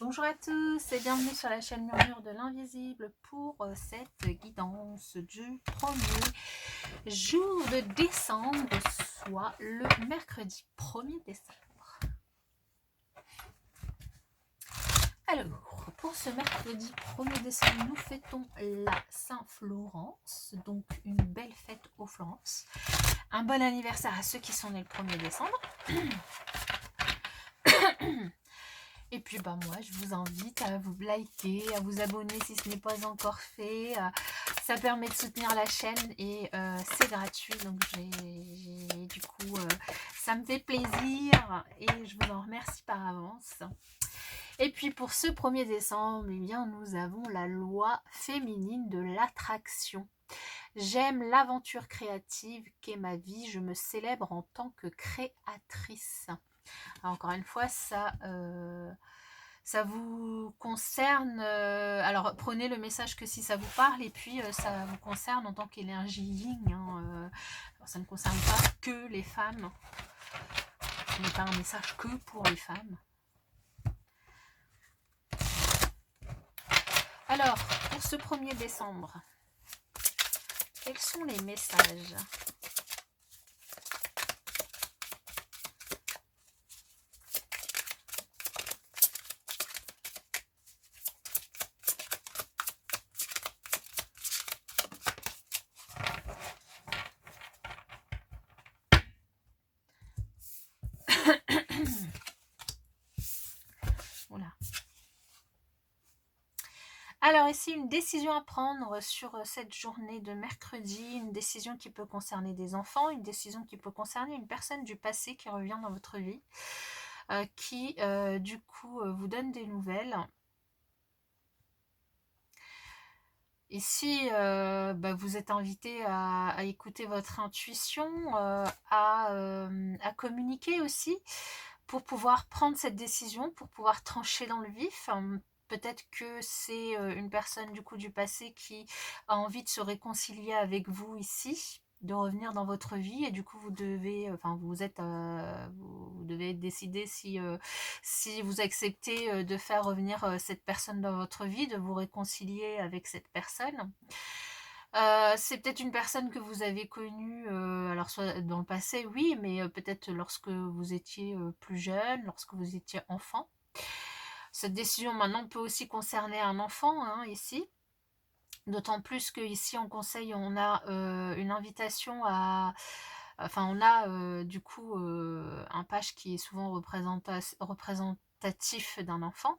Bonjour à tous et bienvenue sur la chaîne Murmure de l'Invisible pour cette guidance du premier jour de décembre, soit le mercredi 1er décembre. Alors, pour ce mercredi 1er décembre, nous fêtons la Saint-Florence, donc une belle fête aux Florences. Un bon anniversaire à ceux qui sont nés le 1er décembre. Et puis moi je vous invite à vous liker, à vous abonner si ce n'est pas encore fait. Ça permet de soutenir la chaîne et c'est gratuit, donc du coup ça me fait plaisir et je vous en remercie par avance. Et puis pour ce 1er décembre, eh bien, nous avons la loi féminine de l'attraction. J'aime l'aventure créative qu'est ma vie, je me célèbre en tant que créatrice. Alors, encore une fois, ça vous concerne, alors prenez le message que si ça vous parle, et puis ça vous concerne en tant qu'énergie yin, hein, ça ne concerne pas que les femmes, ce n'est pas un message que pour les femmes. Alors, pour ce 1er décembre, quels sont les messages ? Voilà. Alors ici, une décision à prendre sur cette journée de mercredi, une décision qui peut concerner des enfants, une décision qui peut concerner une personne du passé qui revient dans votre vie, qui du coup vous donne des nouvelles. Ici, vous êtes invité à écouter votre intuition, à communiquer aussi pour pouvoir prendre cette décision, pour pouvoir trancher dans le vif. Peut-être que c'est une personne du coup du passé qui a envie de se réconcilier avec vous ici, de revenir dans votre vie, et du coup vous devez, vous devez décider si vous acceptez de faire revenir cette personne dans votre vie, de vous réconcilier avec cette personne. C'est peut-être une personne que vous avez connue, alors soit dans le passé, oui, mais peut-être lorsque vous étiez plus jeune, lorsque vous étiez enfant. Cette décision maintenant peut aussi concerner un enfant, hein, ici. D'autant plus qu'ici en conseil, on a une invitation à... Enfin, on a du coup un page qui est souvent représentatif d'un enfant.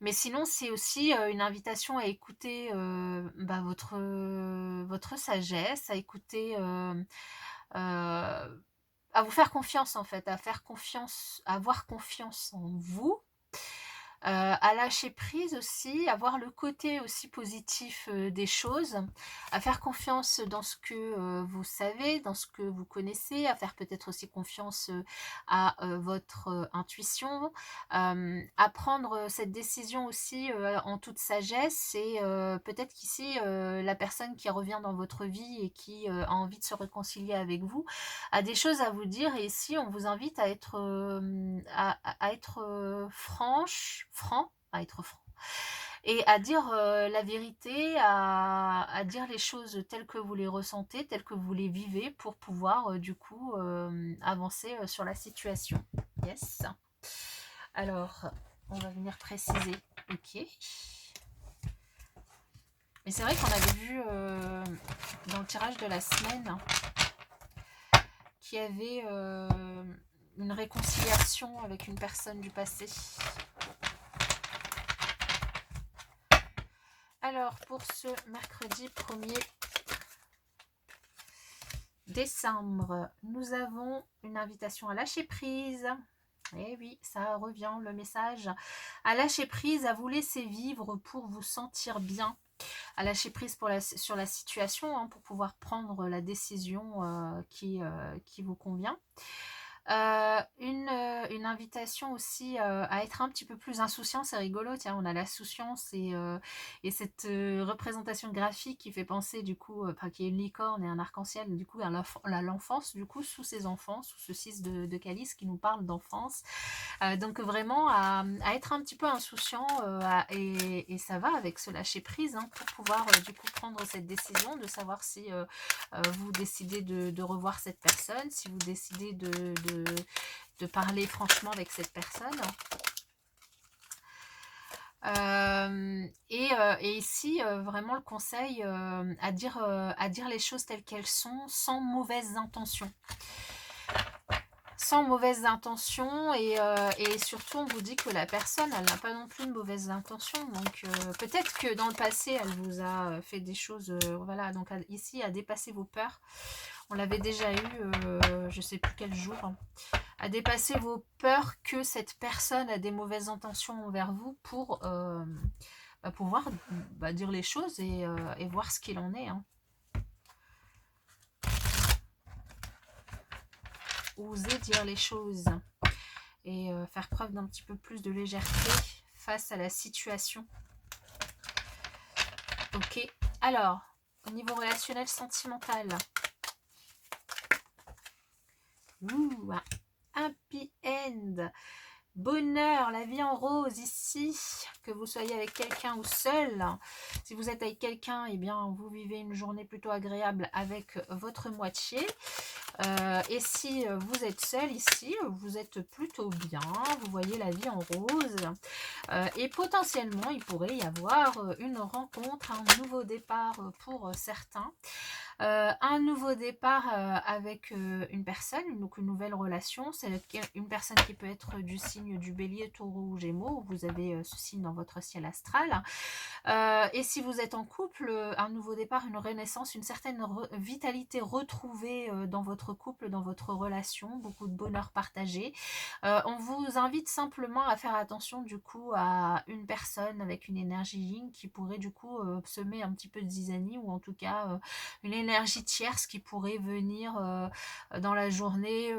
Mais sinon, c'est aussi une invitation à écouter votre sagesse, à écouter... à vous faire confiance en fait, à faire confiance, à avoir confiance en vous. À lâcher prise aussi, à voir le côté aussi positif des choses, à faire confiance dans ce que vous savez, dans ce que vous connaissez, à faire peut-être aussi confiance à votre intuition, à prendre cette décision aussi en toute sagesse, et peut-être qu'ici la personne qui revient dans votre vie et qui a envie de se réconcilier avec vous a des choses à vous dire, et ici on vous invite à être franc, et à dire la vérité, à dire les choses telles que vous les ressentez, telles que vous les vivez, pour pouvoir du coup avancer sur la situation. Yes. Alors, on va venir préciser. Ok. Mais c'est vrai qu'on avait vu dans le tirage de la semaine qu'il y avait une réconciliation avec une personne du passé. Alors, pour ce mercredi 1er décembre, nous avons une invitation à lâcher prise. Et oui, ça revient le message. À lâcher prise, à vous laisser vivre pour vous sentir bien. À lâcher prise sur la situation, hein, pour pouvoir prendre la décision qui vous convient. Une invitation aussi à être un petit peu plus insouciant, c'est rigolo, tiens, on a l'insouciance et cette représentation graphique qui fait penser du coup, enfin qui est une licorne et un arc-en-ciel, du coup à l'enfance, du coup sous ses enfants, sous ce 6 de calice qui nous parle d'enfance. Donc vraiment à être un petit peu insouciant et ça va avec ce lâcher prise hein, pour pouvoir du coup prendre cette décision de savoir si vous décidez de revoir cette personne, si vous décidez de parler franchement avec cette personne. Et ici, vraiment le conseil à dire les choses telles qu'elles sont, sans mauvaises intentions. Sans mauvaises intentions et surtout on vous dit que la personne elle n'a pas non plus de mauvaises intentions donc peut-être que dans le passé elle vous a fait des choses voilà donc ici à dépasser vos peurs, on l'avait déjà eu je sais plus quel jour hein, à dépasser vos peurs que cette personne a des mauvaises intentions envers vous pour pouvoir dire les choses et voir ce qu'il en est hein. Oser dire les choses et faire preuve d'un petit peu plus de légèreté face à la situation. Ok, alors, au niveau relationnel sentimental. Ouh, un happy end. Bonheur, la vie en rose ici, que vous soyez avec quelqu'un ou seul. Si vous êtes avec quelqu'un, eh bien, vous vivez une journée plutôt agréable avec votre moitié. Et si vous êtes seul ici, vous êtes plutôt bien, vous voyez la vie en rose. Et potentiellement, il pourrait y avoir une rencontre, un nouveau départ pour certains. Un nouveau départ avec une personne, donc une nouvelle relation. C'est une personne qui peut être du signe du bélier, taureau ou gémeaux. Vous avez ce signe dans votre ciel astral. Et si vous êtes en couple, un nouveau départ, une renaissance, une certaine vitalité retrouvée dans votre couple, dans votre relation, beaucoup de bonheur partagé. On vous invite simplement à faire attention du coup à une personne avec une énergie yin qui pourrait du coup semer un petit peu de zizanie ou en tout cas une énergie tierce qui pourrait venir dans la journée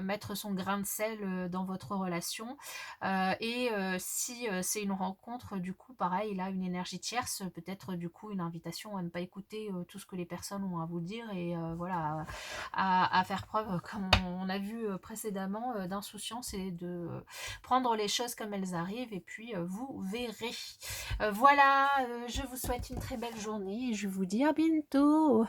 mettre son grain de sel dans votre relation. Et si c'est une rencontre, du coup, pareil, là, une énergie tierce, peut-être du coup une invitation à ne pas écouter tout ce que les personnes ont à vous dire et voilà, à faire preuve, comme on a vu précédemment, d'insouciance et de prendre les choses comme elles arrivent et puis vous verrez. Voilà, je vous souhaite une très belle journée et je vous dis à bientôt.